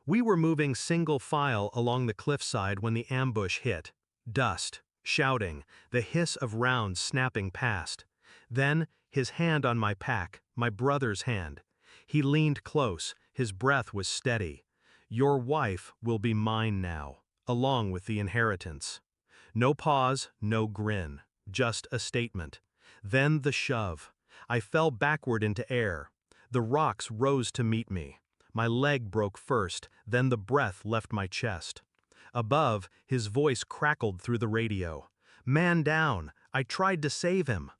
We were moving single file along the cliffside when the ambush hit. Dust, shouting, the hiss of rounds snapping past. Then, his hand on my pack, my brother's hand. He leaned close, his breath was steady. "Your wife will be mine now, along with the inheritance." No pause, no grin, just a statement. Then the shove. I fell backward into air. The rocks rose to meet me. My leg broke first, then the breath left my chest. Above, his voice crackled through the radio. "Man down! I tried to save him!"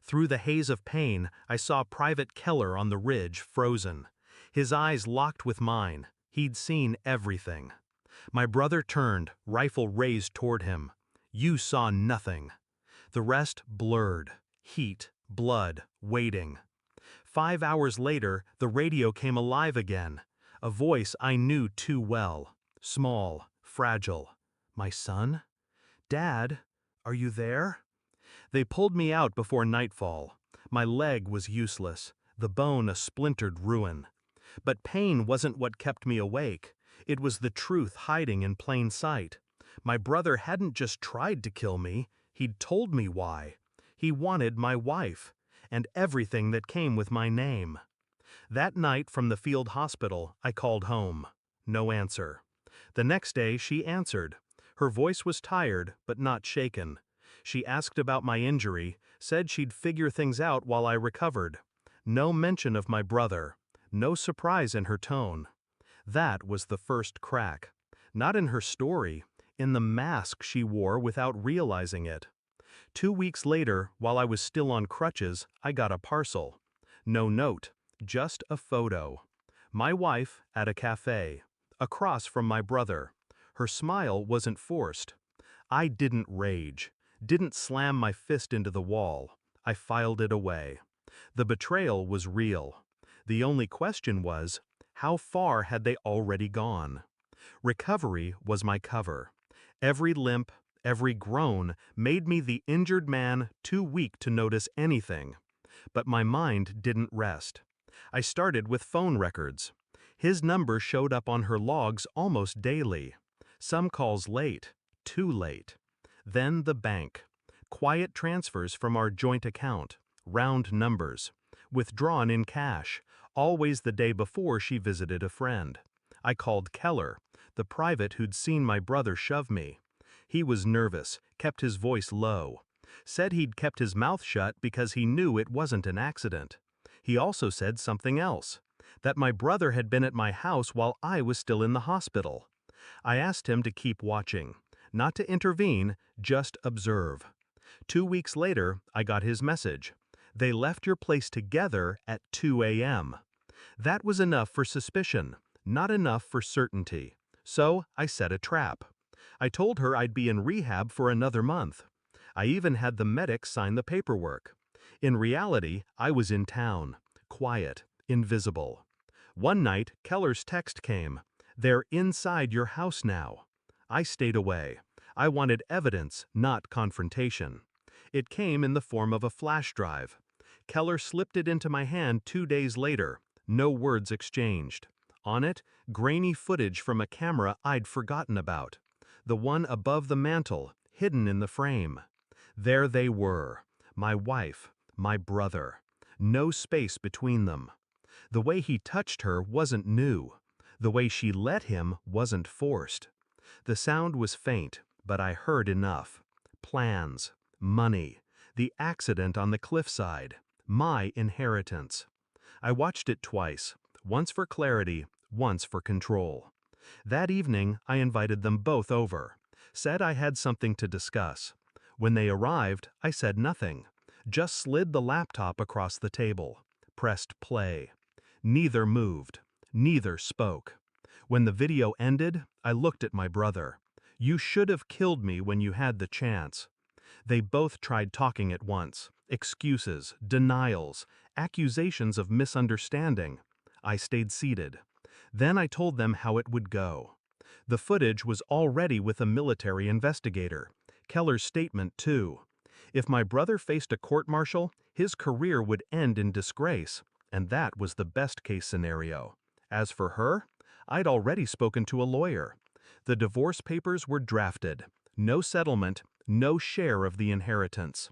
Through the haze of pain, I saw Private Keller on the ridge, frozen. His eyes locked with mine. He'd seen everything. My brother turned, rifle raised toward him. "You saw nothing." The rest blurred. Heat, blood, waiting. 5 hours later, the radio came alive again. A voice I knew too well. Small, fragile. "My son? Dad, are you there?" They pulled me out before nightfall. My leg was useless, the bone a splintered ruin. But pain wasn't what kept me awake. It was the truth hiding in plain sight. My brother hadn't just tried to kill me, he'd told me why. He wanted my wife, and everything that came with my name. That night from the field hospital, I called home. No answer. The next day she answered. Her voice was tired, but not shaken. She asked about my injury, said she'd figure things out while I recovered. No mention of my brother. No surprise in her tone. That was the first crack. Not in her story, in the mask she wore without realizing it. 2 weeks later, while I was still on crutches, I got a parcel. No note, just a photo. My wife at a cafe, across from my brother. Her smile wasn't forced. I didn't rage, didn't slam my fist into the wall. I filed it away. The betrayal was real. The only question was, how far had they already gone? Recovery was my cover. Every limp, every groan made me the injured man too weak to notice anything. But my mind didn't rest. I started with phone records. His number showed up on her logs almost daily. Some calls late, too late. Then the bank. Quiet transfers from our joint account, round numbers. Withdrawn in cash, always the day before she visited a friend. I called Keller, the private who'd seen my brother shove me. He was nervous, kept his voice low. Said he'd kept his mouth shut because he knew it wasn't an accident. He also said something else, that my brother had been at my house while I was still in the hospital. I asked him to keep watching, not to intervene, just observe. 2 weeks later, I got his message. "They left your place together at 2 a.m. That was enough for suspicion, not enough for certainty. So I set a trap. I told her I'd be in rehab for another month. I even had the medic sign the paperwork. In reality, I was in town, quiet, invisible. One night, Keller's text came. "They're inside your house now." I stayed away. I wanted evidence, not confrontation. It came in the form of a flash drive. Keller slipped it into my hand 2 days later. No words exchanged. On it, grainy footage from a camera I'd forgotten about. The one above the mantel, hidden in the frame. There they were, my wife, my brother. No space between them. The way he touched her wasn't new. The way she let him wasn't forced. The sound was faint, but I heard enough. Plans, money, the accident on the cliffside, my inheritance. I watched it twice, once for clarity, once for control. That evening, I invited them both over, said I had something to discuss. When they arrived, I said nothing, just slid the laptop across the table, pressed play. Neither moved, neither spoke. When the video ended, I looked at my brother. "You should have killed me when you had the chance." They both tried talking at once. Excuses, denials, accusations of misunderstanding. I stayed seated. Then I told them how it would go. The footage was already with a military investigator. Keller's statement, too. If my brother faced a court-martial, his career would end in disgrace, and that was the best-case scenario. As for her, I'd already spoken to a lawyer. The divorce papers were drafted. No settlement, no share of the inheritance.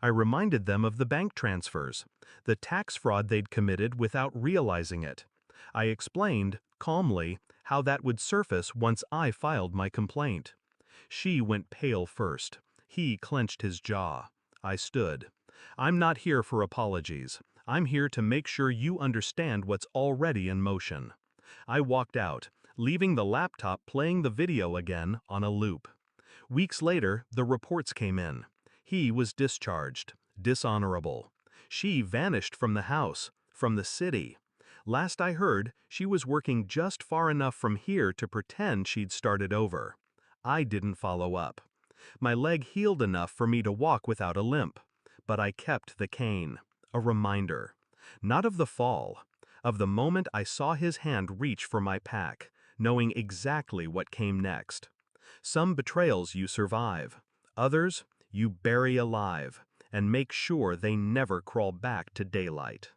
I reminded them of the bank transfers, the tax fraud they'd committed without realizing it. I explained, calmly, how that would surface once I filed my complaint. She went pale first. He clenched his jaw. I stood. I'm not here for apologies. I'm here to make sure you understand what's already in motion. I walked out, leaving the laptop playing the video again on a loop. Weeks later, the reports came in. He was discharged, dishonorable. She vanished from the house, from the city. Last I heard, she was working just far enough from here to pretend she'd started over. I didn't follow up. My leg healed enough for me to walk without a limp. But I kept the cane, a reminder. Not of the fall, of the moment I saw his hand reach for my pack, knowing exactly what came next. Some betrayals you survive. Others, you bury alive, and make sure they never crawl back to daylight.